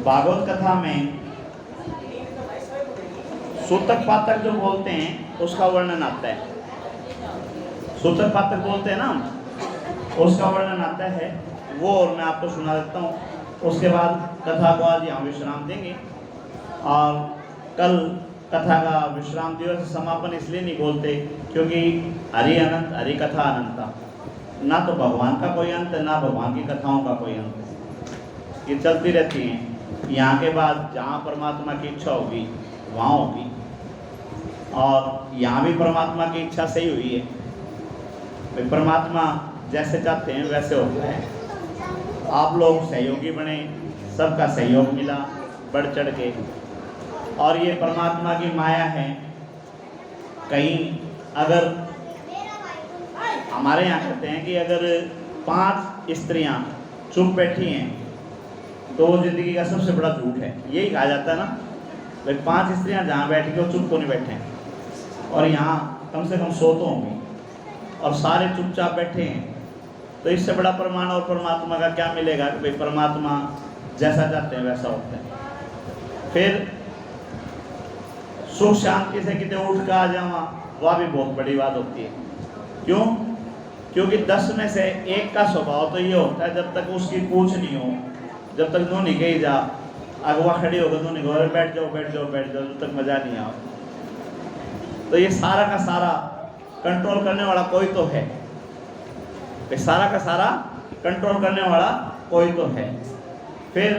भागवत कथा में सूतक पातक जो बोलते हैं उसका वर्णन आता है। सूतक पातक बोलते हैं ना, उसका वर्णन आता है वो, और मैं आपको सुना देता हूँ। उसके बाद कथा को आज यहाँ विश्राम देंगे, और कल कथा का विश्राम दिवस समापन इसलिए नहीं बोलते क्योंकि हरि अनंत, हरि कथा अनंता। ना तो भगवान का कोई अंत है, ना भगवान की कथाओं का कोई अंत है, ये चलती रहती हैं। यहाँ के बाद जहाँ परमात्मा की इच्छा होगी वहाँ होगी, और यहाँ भी परमात्मा की इच्छा सही हुई है। भाई परमात्मा जैसे चाहते हैं वैसे होता है। आप लोग सहयोगी बने, सबका सहयोग मिला बढ़ चढ़ के, और ये परमात्मा की माया है। कहीं अगर हमारे यहाँ कहते हैं कि अगर 5 स्त्रियाँ चुप बैठी हैं तो वो जिंदगी का सबसे बड़ा झूठ है। यही कहा जाता है ना, भाई 5 स्त्रियाँ जहाँ बैठ के वो चुप को नहीं बैठे हैं, और यहाँ कम से कम 100 तो होंगी और सारे चुपचाप बैठे हैं, तो इससे बड़ा प्रमाण और परमात्मा का क्या मिलेगा कि भाई परमात्मा जैसा चाहते हैं वैसा होता है। फिर सुख शांति से कितने उठ कर आ जावा, वह भी बहुत बड़ी बात होती है। क्यों? क्योंकि 10 में से 1 का स्वभाव तो ये होता है, जब तक उसकी पूछ नहीं हो, जब तक दोनों कही जा, अगवा खड़ी होकर दोनों को बैठ जाओ बैठ जाओ बैठ जाओ, जब तक मजा नहीं आओ। तो ये सारा का सारा कंट्रोल करने वाला कोई तो है, सारा का सारा कंट्रोल करने वाला कोई तो है। फिर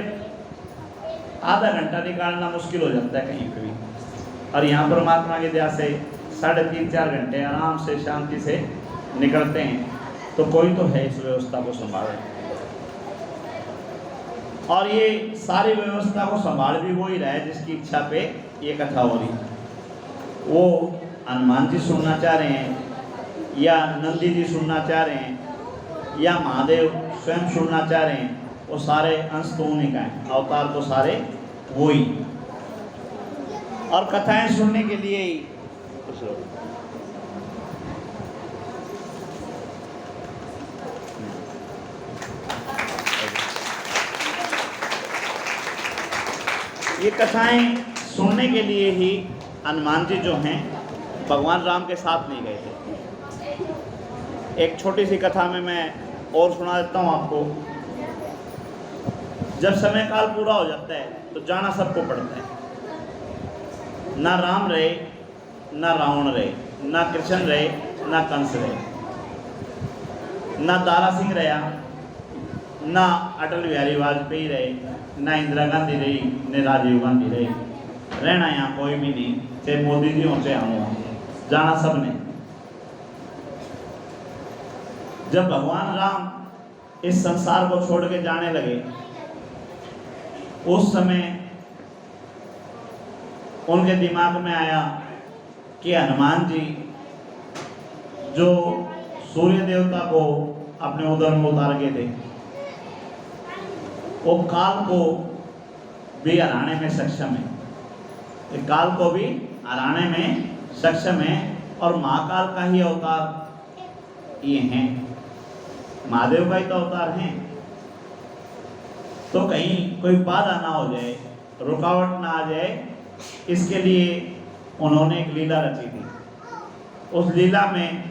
आधा घंटा निकालना मुश्किल हो जाता है कहीं पे भी, और यहाँ परमात्मा की दया से 3.5-4 घंटे आराम से शांति से निकलते हैं। तो कोई तो है इस व्यवस्था को संभाले, और ये सारी व्यवस्था को संभाल भी वही रहा है जिसकी इच्छा पे ये कथा हो रही। वो हनुमान जी सुनना चाह रहे हैं, या नंदी जी सुनना चाह रहे हैं, या महादेव स्वयं सुनना चाह रहे हैं, वो सारे अंश तो उन्हीं का है, अवतार तो सारे वही। और कथाएं सुनने के लिए ही ये कथाएं सुनने के लिए ही हनुमान जी जो हैं भगवान राम के साथ नहीं गए थे। एक छोटी सी कथा में मैं और सुना देता हूँ आपको। जब समय काल पूरा हो जाता है तो जाना सबको पड़ता है। ना राम रहे, ना रावण रहे, ना कृष्ण रहे, ना कंस रहे, ना दारा सिंह रहा, ना अटल बिहारी वाजपेयी रहे, ना इंदिरा गांधी रही, न राजीव गांधी रही। रहना यहाँ कोई भी नहीं, चाहे मोदी जी हो चाहे हम हों, जाना सब ने। जब भगवान राम इस संसार को छोड़ के जाने लगे, उस समय उनके दिमाग में आया कि हनुमान जी जो सूर्य देवता को अपने उदर में उतार के थे, वो काल को भी हराने में सक्षम है, काल को भी हराने में सक्षम है, और महाकाल का ही अवतार ये हैं, महादेव का ही तो अवतार हैं। तो कहीं कोई बाधा ना हो जाए, रुकावट ना आ जाए, इसके लिए उन्होंने एक लीला रची थी। उस लीला में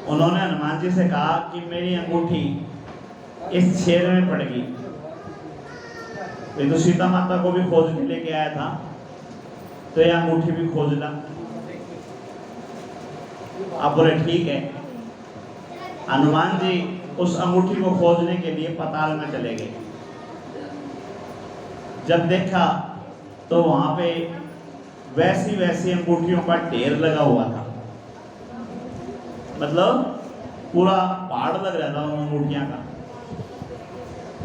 उन्होंने हनुमान जी से कहा कि मेरी अंगूठी इस छेद में पड़ेगी। तो सीता माता को भी खोज के लेके आया था, तो यह अंगूठी भी खोज ला। आप बोले ठीक है। हनुमान जी उस अंगूठी को खोजने के लिए पाताल में चले गए। जब देखा तो वहां पे वैसी अंगूठियों का ढेर लगा हुआ था, मतलब पूरा पहाड़ लग रहा था उन अंगूठियां का।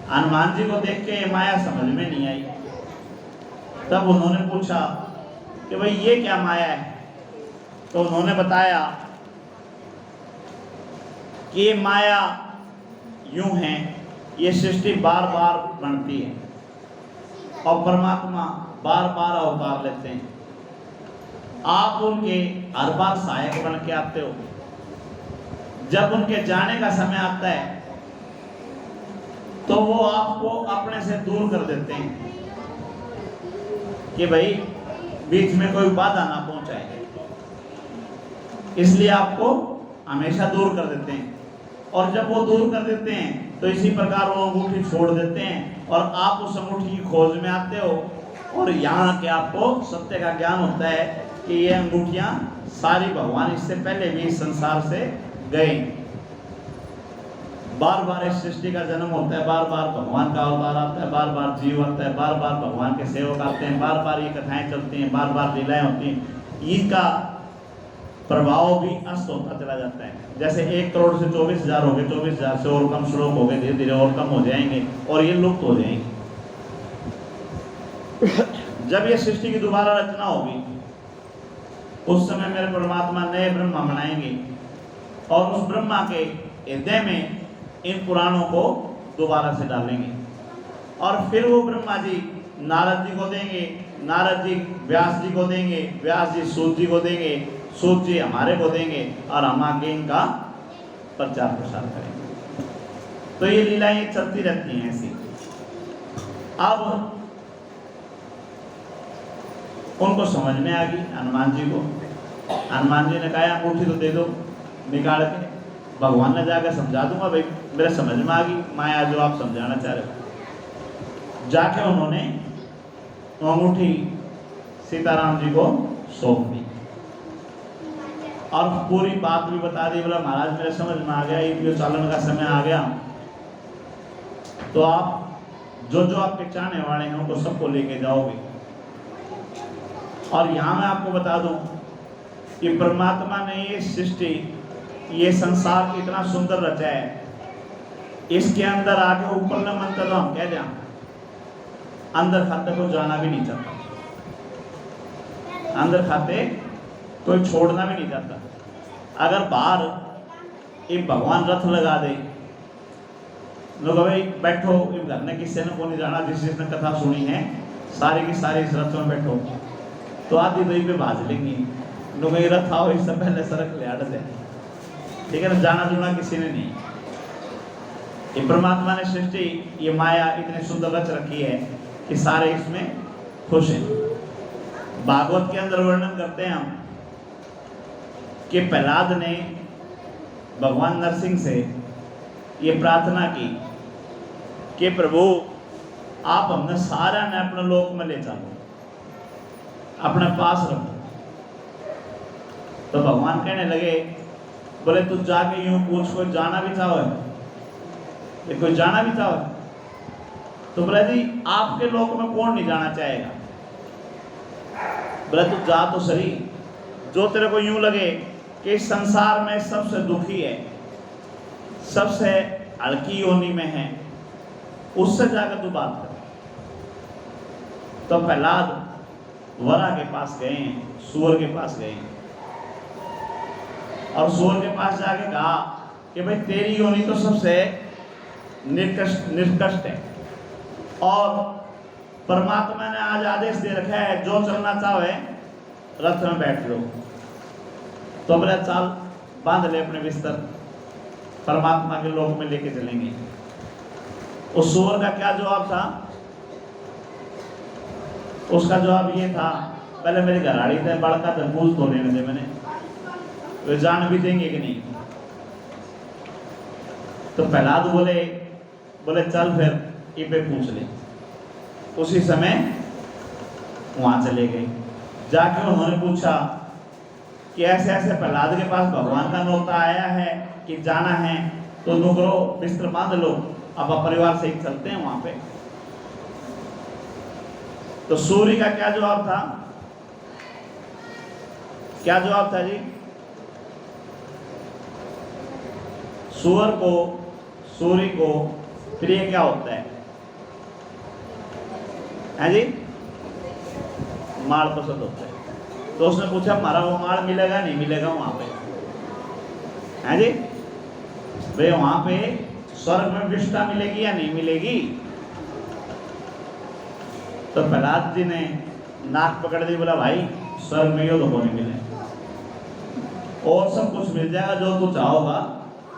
हनुमान जी को देख के माया समझ में नहीं आई। तब उन्होंने पूछा कि भाई ये क्या माया है? तो उन्होंने बताया कि ये माया यूं है, ये सृष्टि बार बार बनती है और परमात्मा बार बार अवतार लेते हैं। आप उनके हर बार सहायक बन के आते हो। जब उनके जाने का समय आता है तो वो आपको अपने से दूर कर देते हैं। कि भाई बीच में कोई बाधा ना पहुंचाए, इसलिए आपको हमेशा दूर कर देते हैं। और जब वो दूर कर देते हैं तो इसी प्रकार वो अंगूठी छोड़ देते हैं और आप उस अंगूठी की खोज में आते हो, और यहाँ के आपको सत्य का ज्ञान होता है कि ये अंगूठियाँ सारी भगवान इससे पहले भी इस संसार से गए। बार बार इस सृष्टि का जन्म होता है, बार बार भगवान का अवतार आता है, बार बार जीव आता है, बार बार भगवान के सेवक आते हैं, बार बार ये कथाएं चलती हैं, बार बार लीलाएं होती हैं। इनका प्रभाव भी अस्त होता चला जाता है। जैसे 1 करोड़ से 24,000 हो गए, 24,000 से और कम श्लोक हो गए, धीरे धीरे और कम हो जाएंगे और ये लुप्त हो जाएंगे। जब ये सृष्टि की दोबारा रचना होगी उस समय मेरे परमात्मा नए ब्रह्मा बनाएंगे और उस ब्रह्मा के हृदय में इन पुराणों को दोबारा से डालेंगे, और फिर वो ब्रह्मा जी नारद जी को देंगे, नारद जी व्यास जी को देंगे, व्यास जी सूत जी को देंगे, सूत जी हमारे को देंगे, और हम आगे इनका प्रचार प्रसार करेंगे। तो ये लीलाएं चलती रहती हैं ऐसी। अब उनको समझ में आ गई हनुमान जी को। हनुमान जी ने कहा अंगूठी तो दे दो निकाल के। भगवान ने जाकर समझा दूंगा, भाई मेरे समझ में आ गई माया जो आप समझाना चाह रहे हो। जाके उन्होंने अंगूठी सीताराम जी को सौंप दी और पूरी बात भी बता दी। बोला महाराज मेरे समझ में आ गया, ये चालन का समय आ गया, तो आप जो जो आपके चाहने वाले हैं उनको सबको लेके जाओगे। और यहाँ मैं आपको बता दूं कि परमात्मा ने ये सृष्टि, ये संसार इतना सुंदर रचा है, इसके अंदर आके ऊपर न मंत्र तो हम कह दें, अंदर खाते को जाना भी नहीं चाहता, अंदर खाते कोई छोड़ना भी नहीं चाहता। अगर बाहर एक भगवान रथ लगा दे, लोग भाई बैठो इस घर में किसी ने को नहीं जाना, जिसने कथा सुनी है सारी की सारी इस रथ में बैठो, तो आधी दही पे भाज लेंगी लोग, ये रथ आओ इससे पहले सड़क ले आड़ दे, ठीक है ना, जाना जुना किसी ने नहीं। ये परमात्मा ने सृष्टि, ये माया इतनी सुंदर रच रखी है कि सारे इसमें खुश हैं। भागवत के अंदर वर्णन करते हैं हम कि प्रहलाद ने भगवान नरसिंह से ये प्रार्थना की कि प्रभु आप हमने सारा ने अपने लोक में ले चलो, अपने पास रखो। तो भगवान कहने लगे, बोले तू जाके यूं पूछ, कोई जाना भी चाहो है, कोई जाना भी चाहो है? तो बोले जी आपके लोक में कौन नहीं जाना चाहेगा। बोले तू जा तो सही, जो तेरे को यूं लगे कि इस संसार में सबसे दुखी है, सबसे हल्की योनि में है, उससे जाकर तू बात कर। तो प्रहलाद वरा के पास गए, सूअर के पास गए, और सूअर के पास जाके कहा कि भाई तेरी योनि तो सबसे निकृष्ट है, और परमात्मा ने आज आदेश दे रखा है जो चलना चाहे रथ में बैठ लो। तो बोला चाल बांध ले अपने बिस्तर, परमात्मा के लोक में लेके चलेंगे। उस सूअर का क्या जवाब था? उसका जवाब ये था, पहले मेरी घराड़ी थे बड़का था, मूल तो लेने दे मैंने, वे जान भी देंगे कि नहीं। तो प्रहलाद बोले चल फिर ये पे पूछ ले। उसी समय वहां चले गए, जाके उन्होंने पूछा कि ऐसे ऐसे प्रहलाद के पास भगवान का नौता आया है कि जाना है, तो नुकरो बिस्तर बांध लो, अब परिवार से ही चलते हैं वहां पे। तो सूर्य का क्या जवाब था? क्या जवाब था जी? सूर्य को प्रिय क्या होता है जी? माल पसंद होता है। तो उसने पूछा हमारा वो माल मिलेगा नहीं मिलेगा वहां पे, है जी? भाई वहां पे स्वर्ग में विष्ठा मिलेगी या नहीं मिलेगी? तो प्रहलाद जी ने नाक पकड़ दी, बोला भाई स्वर्ग में यो तो नहीं मिले, और सब कुछ मिल जाएगा जो तू चाहोगा,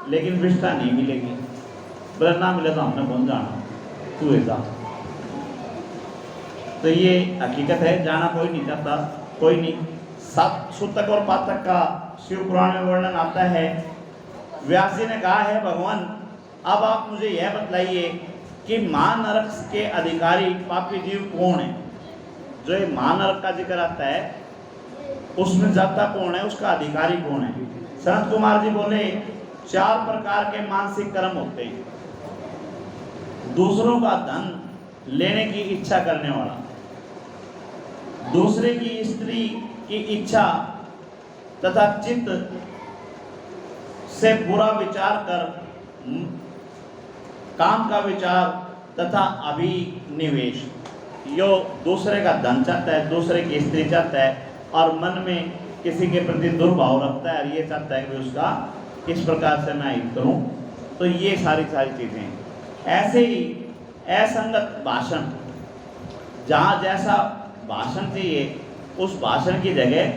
लेकिन विष्ठा नहीं मिलेगी। बोला ना मिले तो हमने कौन जाना, तू ऐसा। तो ये हकीकत है, जाना कोई नहीं चाहता, कोई नहीं। सात सूतक और पातक का शिव पुराण में वर्णन आता है। व्यास जी ने कहा है, भगवान अब आप मुझे यह बतलाइए कि महानरक के अधिकारी पापी जीव कौन है। जो ये महानरक का जिक्र आता है उसमें जाता कौन है, उसका अधिकारी कौन है। सनत कुमार जी बोले 4 प्रकार के मानसिक कर्म होते हैं। दूसरों का धन लेने की इच्छा करने वाला, दूसरे की स्त्री की इच्छा तथा चित्त से बुरा विचार कर काम का विचार तथा अभिनिवेश। यो दूसरे का धन चाहता है, दूसरे की स्त्री चाहता है और मन में किसी के प्रति दुर्भाव रखता है और ये चाहता है कि उसका किस प्रकार से मैं हित करूं। तो ये सारी चीजें। ऐसे ही असंगत भाषण, जहाँ जैसा भाषण चाहिए उस भाषण की जगह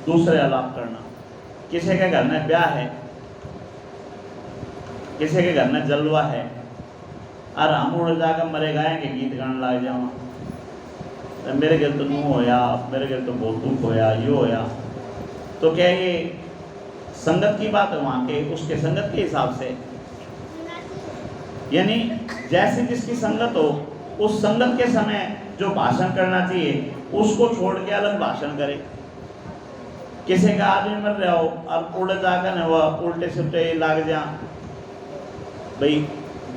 दूसरे आलाप करना। किसी के घर में ब्याह है, किसी के घर में जलवा है और हम उड़ जाकर मरे गाएंगे गीत गाने लग जाओ, मेरे घर तो नू होया, मेरे घर तो बहुत दुख होया, यो होया। तो क्या ये संगत की बात है वहाँ के, उसके संगत के हिसाब से, यानी जैसे जिसकी संगत हो उस संगत के समय जो भाषण करना चाहिए उसको छोड़ के अलग भाषण करे। किसी का आदमी मर रहा हो और उड़ जाकर न वह उल्टे सुल्टे लग जा, भाई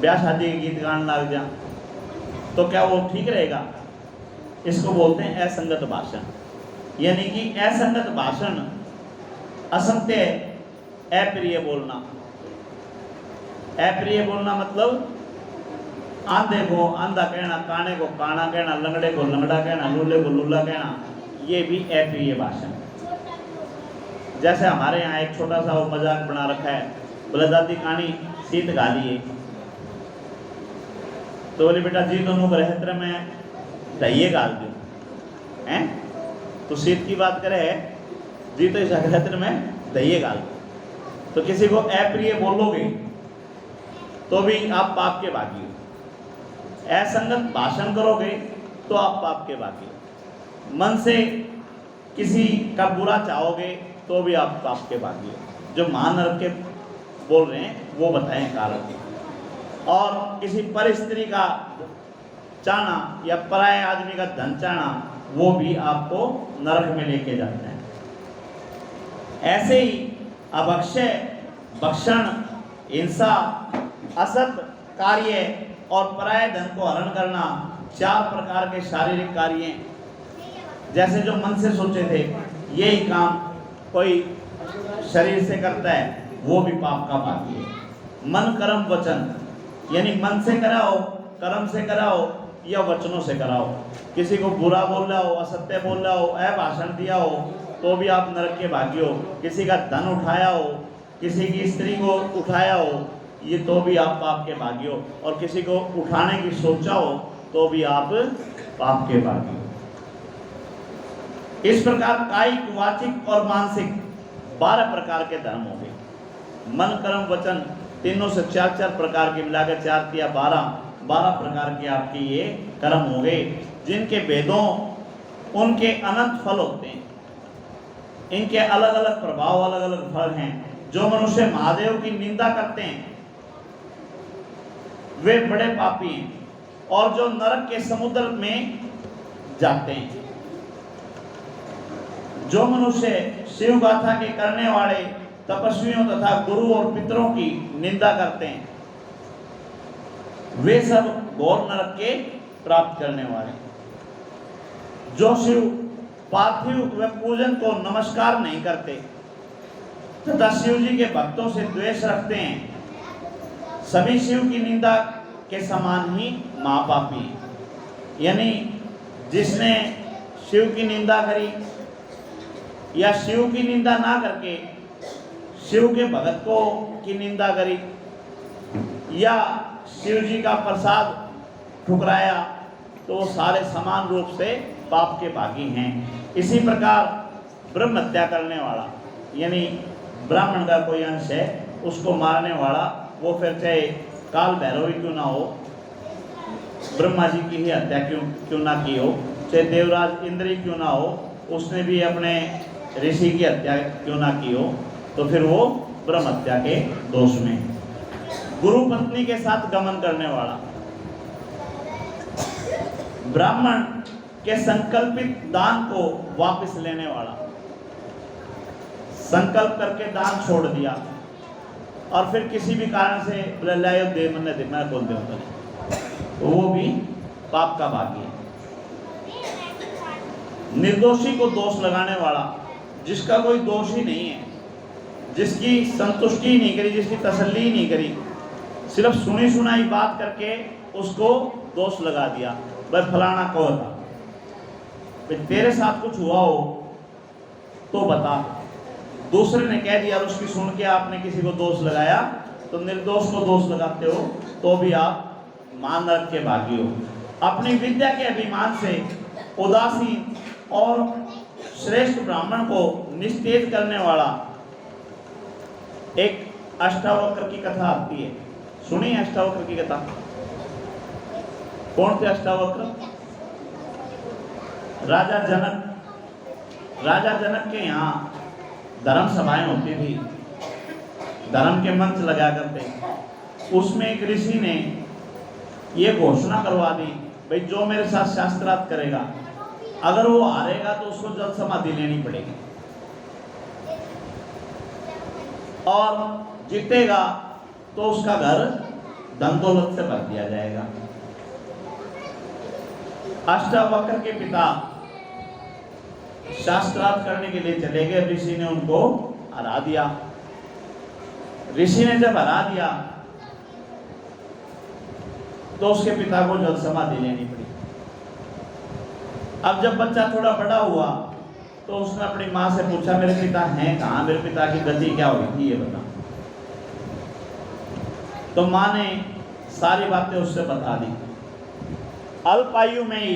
ब्याह शादी के गीत गाने लग जा, तो क्या वो ठीक रहेगा? इसको बोलते हैं असंगत भाषण। यानी कि असंगत भाषण, असत्य, अप्रिय बोलना। अप्रिय बोलना मतलब आंधे को आंधा कहना, काने को काना कहना, लंगड़े को लंगड़ा कहना, लूले को लूला कहना, ये भी अप्रिय भाषण। जैसे हमारे यहाँ एक छोटा सा वो मजाक बना रखा है, बोले दादी कहानी सीत गाली है, तो बोले बेटा जी दोनों को रहते में दहिए गाल दो हैं, तो सीत की बात करे जी तो इस रहते में दहिए गाल दो। तो किसी को अप्रिय बोलोगे तो भी आप पाप के भागी हो, असंगत भाषण करोगे तो आप पाप के भागी हो, मन से किसी का बुरा चाहोगे तो भी आप पाप के भागी हो। जो महानरक के बोल रहे हैं वो बताएं कारण। और किसी पर स्त्री का चाहना या पराये आदमी का धन चाहना, वो भी आपको नरक में लेके जाते हैं। ऐसे ही अभक्षय, भक्षण, हिंसा, असत कार्य और पराये धन को हरण करना 4 प्रकार के शारीरिक कार्य। जैसे जो मन से सोचे थे यही काम कोई शरीर से करता है, वो भी पाप का भागी है। मन कर्म वचन, यानी मन से कराओ, कर्म से कराओ या वचनों से कराओ। किसी को बुरा बोल रहा हो, असत्य बोल रहा हो, अभाषण दिया हो तो भी आप नरक के भागी हो। किसी का धन उठाया हो, किसी की स्त्री को उठाया हो, ये तो भी आप पाप के भागी हो। और किसी को उठाने की सोचा हो तो भी आप पाप के भागी हो। इस प्रकार कायिक, वाचिक और मानसिक 12 प्रकार के धर्म हो गए। मन कर्म वचन तीनों से 4 प्रकार के मिलाकर 4 या 12 प्रकार के आपके ये कर्म हो गए, जिनके भेदों उनके अनंत फल होते हैं। इनके अलग अलग प्रभाव, अलग अलग फल हैं। जो मनुष्य महादेव की निंदा करते हैं वे बड़े पापी हैं, और जो नरक के समुद्र में जाते हैं। जो मनुष्य शिव गाथा के करने वाले तपस्वियों तथा गुरु और पितरों की निंदा करते हैं वे सब घोर नरक के प्राप्त करने वाले। जो शिव पार्थिव व पूजन को नमस्कार नहीं करते तथा शिव जी के भक्तों से द्वेष रखते हैं, सभी शिव की निंदा के समान ही महापापी हैं। यानी जिसने शिव की निंदा करी या शिव की निंदा ना करके शिव के भगत को की निंदा करी या शिव जी का प्रसाद ठुकराया, तो वो सारे समान रूप से पाप के भागी हैं। इसी प्रकार ब्रह्म हत्या करने वाला, यानी ब्राह्मण का कोई अंश है उसको मारने वाला, वो फिर चाहे काल भैरव ही क्यों ना हो, ब्रह्मा जी की ही हत्या क्यों ना की हो, चाहे देवराज इंद्र ही क्यों ना हो, उसने भी अपने ऋषि की हत्या क्यों ना की हो, तो फिर वो ब्रह्म हत्या के दोष में। गुरु पत्नी के साथ गमन करने वाला, ब्राह्मण के संकल्पित दान को वापस लेने वाला, संकल्प करके दान छोड़ दिया और फिर किसी भी कारण से बोले लायो दे मन्ने दे मैं बोल दूंगा, तो वो भी पाप का भागी है। निर्दोषी को दोष लगाने वाला, जिसका कोई दोष ही नहीं है, जिसकी संतुष्टि ही नहीं करी, जिसकी तसल्ली ही नहीं करी, सिर्फ सुनी सुनाई बात करके उसको दोष लगा दिया, भाई फलाना कौन था, भाई तेरे साथ कुछ हुआ हो तो बता। दूसरे ने कह दिया, उसकी सुन के आपने किसी को दोष लगाया, तो निर्दोष को दोष लगाते हो तो भी आप मान नरक के भागी हो। अपनी विद्या के अभिमान से उदासीन और श्रेष्ठ ब्राह्मण को निस्तेज करने वाला, एक अष्टावक्र की कथा आती है, सुनिए अष्टावक्र की कथा। कौन थे अष्टावक्र? राजा जनक के यहाँ धर्म सभाएं होती थी, धर्म के मंच लगा करते। उसमें एक ऋषि ने ये घोषणा करवा दी, भाई जो मेरे साथ शास्त्रार्थ करेगा, अगर वो हारेगा तो उसको जल समाधि लेनी पड़ेगी, और जीतेगा तो उसका घर धन दौलत से भर दिया जाएगा। अष्टावक्र के पिता शास्त्रार्थ करने के लिए चले गए, ऋषि ने उनको हरा दिया। ऋषि ने जब हरा दिया तो उसके पिता को जल समाधि लेनी पड़ी। अब जब बच्चा थोड़ा बड़ा हुआ तो उसने अपनी माँ से पूछा, मेरे पिता हैं कहाँ, मेरे पिता की गति क्या हुई थी ये बता। तो माँ ने सारी बातें उससे बता दी। अल्प आयु में ही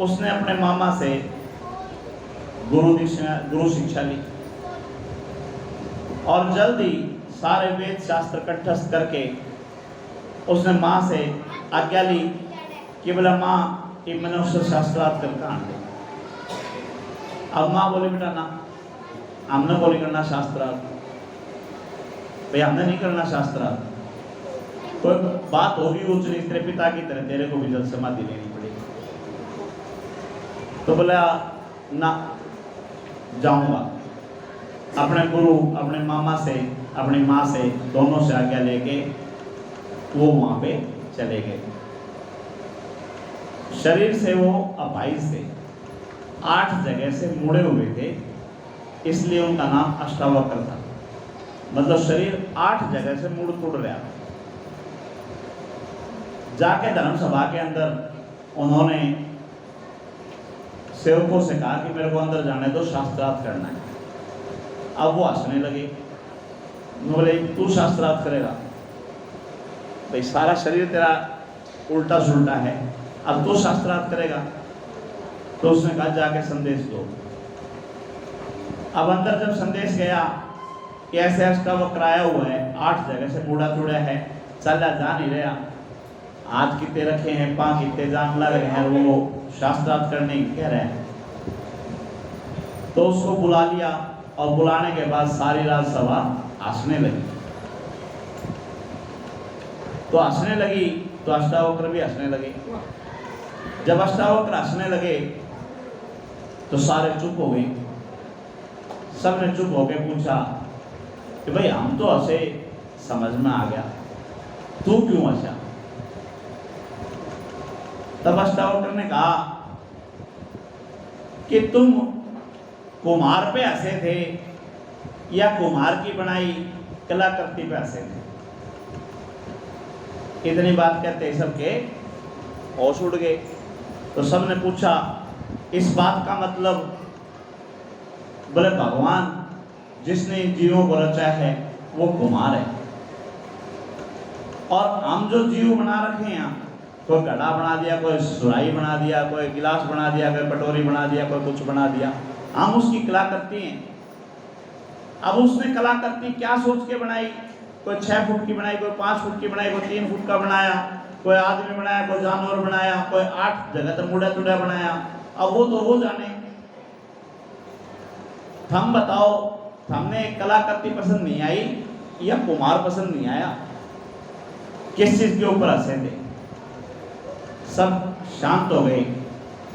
उसने अपने मामा से गुरु शिक्षा ली और जल्दी सारे वेद शास्त्र कंठस्थ करके उसने माँ से आज्ञा ली कि बोला माँ ये मनुष्य शास्त्रार्थ कर कहाँ दे। अब माँ बोले बेटा ना, हमने बोले करना शास्त्रार्थ, भाई हमने नहीं करना शास्त्रार्थ, कोई बात होगी उच्च नीच, तेरे पिता की तरह तेरे को भी जल समाधि लेनी पड़ेगी। तो बोला ना, जाऊंगा। अपने गुरु, अपने मामा से, अपनी माँ से, दोनों से आज्ञा लेके वो वहां पे चले गए। शरीर से वो अपाहिज थे, 8 जगह से मुड़े हुए थे, इसलिए उनका नाम अष्टावक्र था। मतलब शरीर 8 जगह से मुड़ टूट रहा था। जाके धर्म सभा के अंदर उन्होंने सेवकों से कहा कि मेरे को अंदर जाने दो, शास्त्रार्थ करना है। अब वो हंसने लगे, बोले तू शास्त्रार्थ करेगा, भाई सारा शरीर तेरा उल्टा सुल्टा है, अब तू शास्त्रार्थ करेगा। तो उसने कहा जाके संदेश दो। अब अंदर जब संदेश गया कि ऐसे अष्टावक्र आया हुआ है, 8 जगह से मुड़ा टूड़ा है, चला जा नहीं रहा, हाथ कितने रखे हैं, पांव कितने जान लग रहे हैं, वो शास्त्रार्थ करने की कह रहे हैं। तो उसको बुला लिया और बुलाने के बाद सारी राजसभा हंसने लगी। तो हंसने लगी तो अष्टावक्र भी हंसने लगे। जब अष्टावक्र हंसने लगे तो सारे चुप हो गए। सबने चुप होकर पूछा कि भाई हम तो हंसे, समझ में आ गया, तू क्यों हंसा? तब अष्टावक्र ने कहा कि तुम कुम्हार पे हंसे थे या कुम्हार की बनाई कलाकृति पे हंसे थे। इतनी बात कहते सबके होश उड़ गए। तो सबने पूछा इस बात का मतलब, बोले भगवान जिसने जीवों को रचा है वो कुम्हार है, और हम जो जीव बना रखे हैं, कोई घड़ा बना दिया, कोई सुराही बना दिया, कोई गिलास बना दिया, कोई कटोरी बना दिया, कोई कुछ बना दिया, हम उसकी कलाकृति हैं। अब उसने कलाकृति क्या सोच के बनाई? कोई 6 फुट की बनाई, कोई 5 फुट की बनाई, कोई 3 फुट का बनाया, कोई आदमी बनाया, कोई जानवर बनाया, कोई 8 जगह तक मुड़ा टुड़ा बनाया। अब वो तो वो जाने। थम बताओ, हमने कलाकृति पसंद नहीं आई या कुमार पसंद नहीं आया, किस चीज के ऊपर हंसे थे? सब शांत हो गए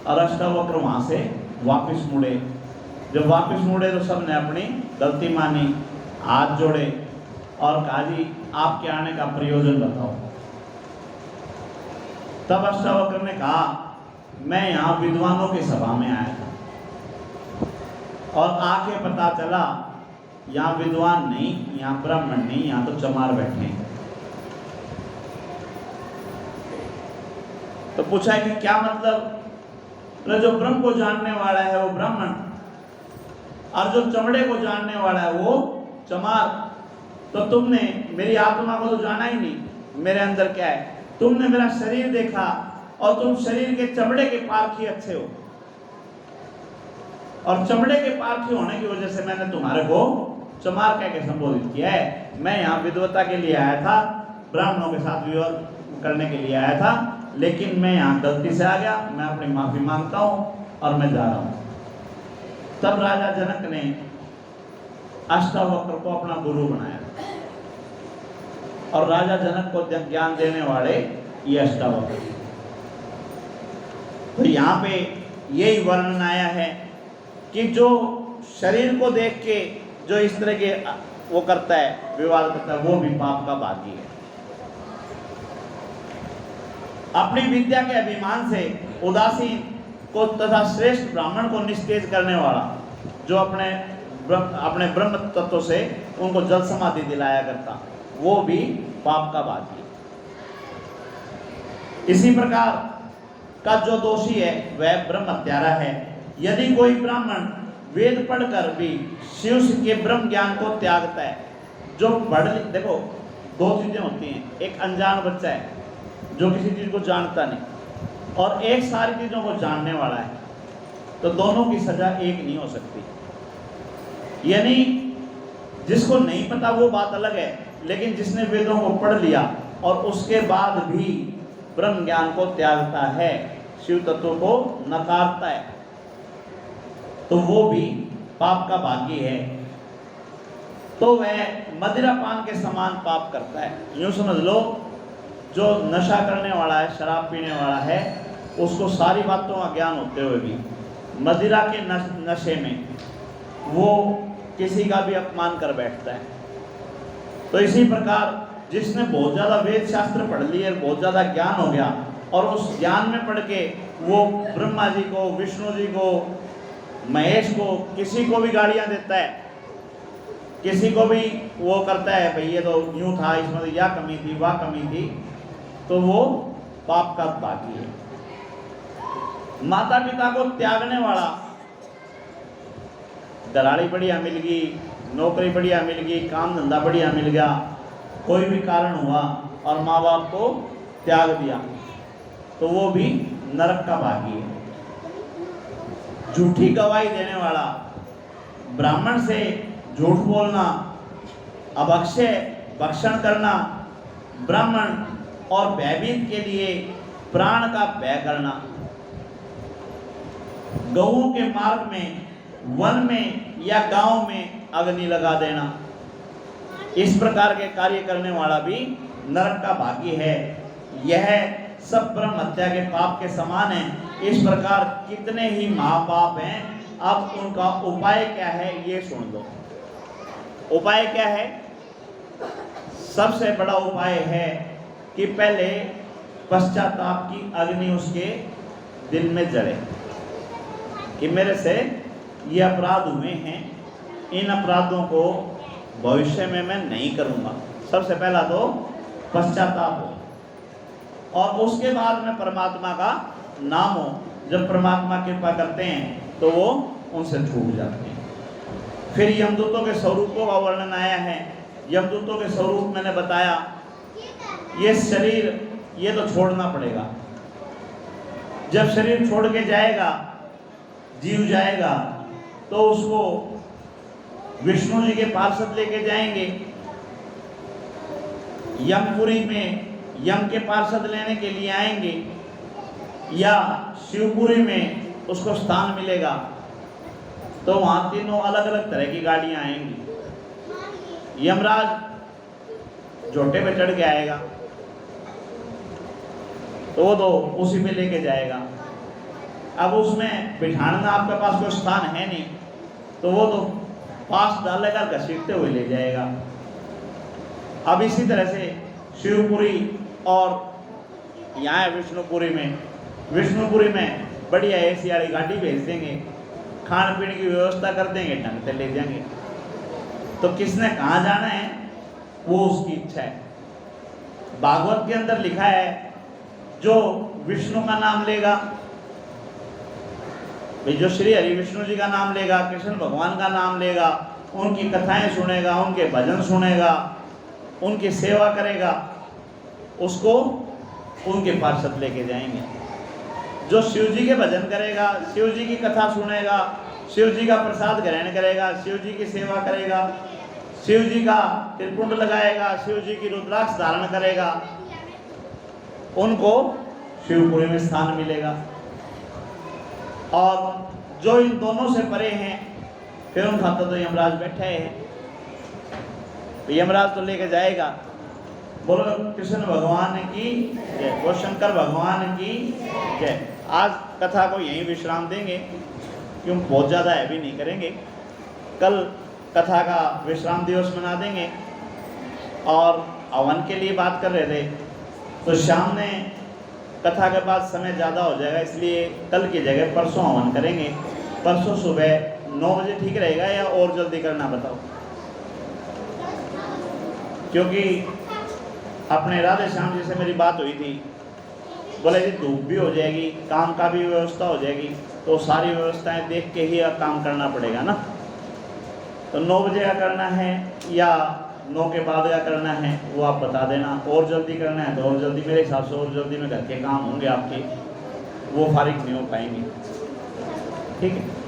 और अष्टावक्र वहां से वापस मुड़े। जब वापस मुड़े तो सबने अपनी गलती मानी, हाथ जोड़े और कहा जी आपके आने का प्रयोजन बताओ। तब अष्टावक्र ने कहा मैं यहाँ विद्वानों की सभा में आया था और आके पता चला यहाँ विद्वान नहीं, यहाँ ब्राह्मण नहीं, यहाँ तो चमार बैठे हैं। तो पूछा है कि क्या मतलब? जो ब्रह्म को जानने वाला है वो ब्राह्मण और जो चमड़े को जानने वाला है वो चमार। तो तुमने मेरी आत्मा को तो जाना ही नहीं, मेरे अंदर क्या है? तुमने मेरा शरीर देखा और तुम शरीर के चमड़े के पारखी अच्छे हो, और चमड़े के पारखी होने की वजह से मैंने तुम्हारे को चमार कह के संबोधित किया है। मैं यहाँ विद्वता के लिए आया था, ब्राह्मणों के साथ विवाह करने के लिए आया था, लेकिन मैं यहाँ गलती से आ गया, मैं अपनी माफी मांगता हूँ और मैं जा रहा हूँ। तब राजा जनक ने अष्टावक्र को अपना गुरु बनाया और राजा जनक को ज्ञान देने वाले ये अष्टावक्र। तो यहाँ पे यही वर्णन आया है कि जो शरीर को देख के जो इस तरह के वो करता है, विवाद करता है, वो भी पाप का भागी है। अपनी विद्या के अभिमान से उदासीन को तथा श्रेष्ठ ब्राह्मण को निस्तेज करने वाला, जो अपने ब्रह्म तत्व से उनको जल समाधि दिलाया करता, वो भी पाप का भागी है। इसी प्रकार का जो दोषी है वह ब्रह्म हत्यारा है। यदि कोई ब्राह्मण वेद पढ़कर भी शिव के ब्रह्म ज्ञान को त्यागता है, जो देखो दो चीजें होती हैं, एक अनजान बच्चा है जो किसी चीज को जानता नहीं, और एक सारी चीजों को जानने वाला है, तो दोनों की सजा एक नहीं हो सकती। यानी जिसको नहीं पता वो बात अलग है, लेकिन जिसने वेदों को पढ़ लिया और उसके बाद भी ब्रह्म ज्ञान को त्यागता है, शिव तत्व को नकारता है, तो वो भी पाप का भागी है। तो वह मदिरा पान के समान पाप करता है। यूं समझ लो, जो नशा करने वाला है, शराब पीने वाला है, उसको सारी बातों का ज्ञान होते हुए भी मदिरा के नशे में वो किसी का भी अपमान कर बैठता है। तो इसी प्रकार जिसने बहुत ज़्यादा वेद शास्त्र पढ़ लिए, बहुत ज़्यादा ज्ञान हो गया, और उस ज्ञान में पढ़ के वो ब्रह्मा जी को, विष्णु जी को, महेश को, किसी को भी गालियाँ देता है, किसी को भी वो करता है, भाई ये तो यूँ था, इसमें तो यह कमी थी, वह कमी थी, तो वो पाप का भागी है। माता पिता को त्यागने वाला, दलाली बढ़िया मिल गई, नौकरी बढ़िया मिल गई, काम धंधा बढ़िया मिल गया, कोई भी कारण हुआ और माँ बाप को त्याग दिया, तो वो भी नरक का भागी है। झूठी गवाही देने वाला, ब्राह्मण से झूठ बोलना, अभक्षय भक्षण करना, ब्राह्मण और भयभीत के लिए प्राण का व्यय करना, गऊओं के मार्ग में, वन में या गांव में अग्नि लगा देना, इस प्रकार के कार्य करने वाला भी नरक का भागी है। यह सब ब्रह्म हत्या के पाप के समान है। इस प्रकार कितने ही महापाप हैं। अब उनका उपाय क्या है ये सुन लो। उपाय क्या है? सबसे बड़ा उपाय है कि पहले पश्चाताप की अग्नि उसके दिल में जले कि मेरे से ये अपराध हुए हैं, इन अपराधों को भविष्य में मैं नहीं करूँगा। सबसे पहला तो पश्चाताप हो, और उसके बाद में परमात्मा का नाम हो। जब परमात्मा कृपा करते हैं तो वो उनसे छूट जाते हैं। फिर यमदूतों के स्वरूपों का वर्णन आया है। यमदूतों के स्वरूप मैंने बताया, ये शरीर ये तो छोड़ना पड़ेगा। जब शरीर छोड़ के जाएगा, जीव जाएगा, तो उसको विष्णु जी के पार्षद लेके जाएंगे। यमपुरी में यम के पार्षद लेने के लिए आएंगे, या शिवपुरी में उसको स्थान मिलेगा तो वहाँ तीनों अलग अलग तरह की गाड़ियाँ आएंगी। यमराज झोटे पे चढ़ के आएगा तो वो तो उसी में लेके जाएगा। अब उसमें बिठाना आपके पास कोई स्थान है नहीं तो वो तो पास डालेगा, घसीटते हुए ले जाएगा। अब इसी तरह से शिवपुरी और यहाँ है विष्णुपुरी में बढ़िया एसी वाली गाड़ी भेज देंगे, खान पीने की व्यवस्था कर देंगे, ढंग से ले जाएंगे। तो किसने कहाँ जाना है वो उसकी इच्छा है। भागवत के अंदर लिखा है जो विष्णु का नाम लेगा, जो श्री हरि विष्णु जी का नाम लेगा, कृष्ण भगवान का नाम लेगा, उनकी कथाएं सुनेगा, उनके भजन सुनेगा, उनकी सेवा करेगा, उसको उनके पार्षद लेके जाएंगे। जो शिव जी के भजन करेगा, शिव जी की कथा सुनेगा, शिव जी का प्रसाद ग्रहण करेगा, शिव जी की सेवा करेगा, शिव जी का त्रिपुंड लगाएगा, शिव जी की रुद्राक्ष धारण करेगा, उनको शिवपुरी में स्थान मिलेगा। और जो इन दोनों से परे हैं फिर उनका तो यमराज बैठे हैं, तो यमराज तो लेके जाएगा। बोलो कृष्ण भगवान की जय, वो शंकर भगवान की जय। आज कथा को यहीं विश्राम देंगे क्यों बहुत ज़्यादा हैवी नहीं करेंगे। कल कथा का विश्राम दिवस मना देंगे। और हवन के लिए बात कर रहे थे तो शाम में कथा के बाद समय ज़्यादा हो जाएगा, इसलिए कल की जगह परसों हवन करेंगे। परसों सुबह 9 बजे ठीक रहेगा या और जल्दी करना बताओ? क्योंकि अपने राधे श्याम जी से मेरी बात हुई थी, बोले जी धूप भी हो जाएगी, काम का भी व्यवस्था हो जाएगी, तो सारी व्यवस्थाएं देख के ही काम करना पड़ेगा ना। तो 9 बजे का करना है या 9 के बाद का करना है वो आप बता देना। और जल्दी करना है तो और जल्दी, मेरे हिसाब से और जल्दी में घर के काम होंगे आपके, वो फारिग नहीं हो पाएंगे। ठीक है।